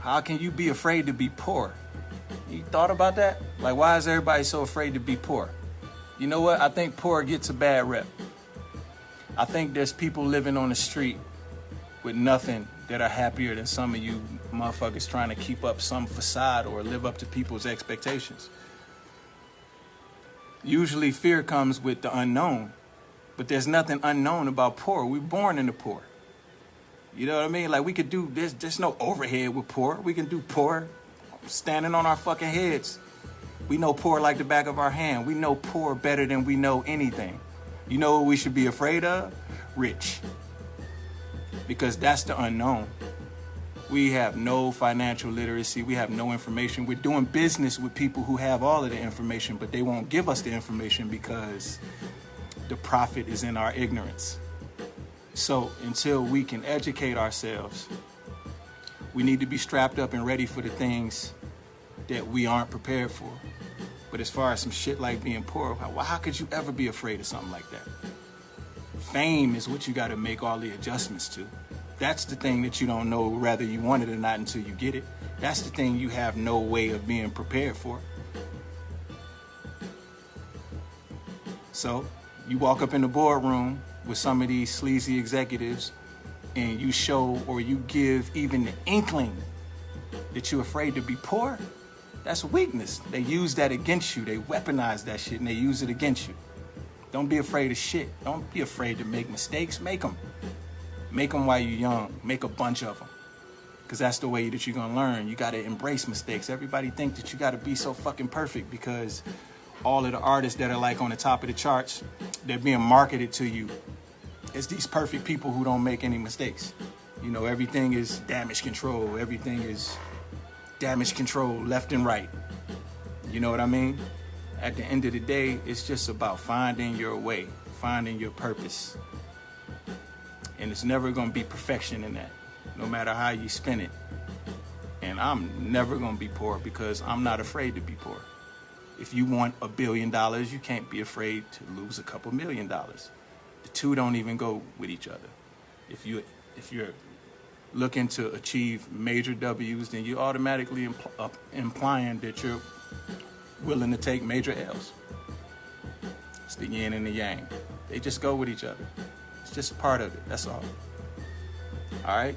How can you be afraid to be poor? You thought about that? Like, why is everybody so afraid to be poor? You know what? I think poor gets a bad rep. I think there's people living on the street with nothing that are happier than some of you motherfuckers trying to keep up some facade or live up to people's expectations. Usually fear comes with the unknown, but there's nothing unknown about poor. We're born in the poor. You know what I mean? Like, we could do this. There's no overhead with poor. We can do poor standing on our fucking heads. We know poor like the back of our hand. We know poor better than we know anything. You know what we should be afraid of? Rich. Because that's the unknown. We have no financial literacy. We have no information. We're doing business with people who have all of the information, but they won't give us the information because the profit is in our ignorance. So until we can educate ourselves, we need to be strapped up and ready for the things that we aren't prepared for. But as far as some shit like being poor, how could you ever be afraid of something like that? Fame is what you got to make all the adjustments to. That's the thing that you don't know whether you want it or not until you get it. That's the thing you have no way of being prepared for. So you walk up in the boardroom with some of these sleazy executives and you show or you give even the inkling that you're afraid to be poor. That's weakness. They use that against you. They weaponize that shit and they use it against you. Don't be afraid of shit. Don't be afraid to make mistakes. Make them. Make them while you're young. Make a bunch of them. Because that's the way that you're going to learn. You got to embrace mistakes. Everybody think that you got to be so fucking perfect because all of the artists that are like on the top of the charts, they're being marketed to you as these perfect people who don't make any mistakes. You know, everything is damage control. Everything is damage control left and right. You know what I mean? At the end of the day, it's just about finding your way, finding your purpose. And it's never going to be perfection in that, no matter how you spin it. And I'm never going to be poor because I'm not afraid to be poor. If you want $1 billion, you can't be afraid to lose a couple $1 million. The two don't even go with each other. If you're looking to achieve major W's, then you're automatically implying that you're willing to take major L's. It's the yin and the yang. They just go with each other. It's just a part of it. That's all. All right?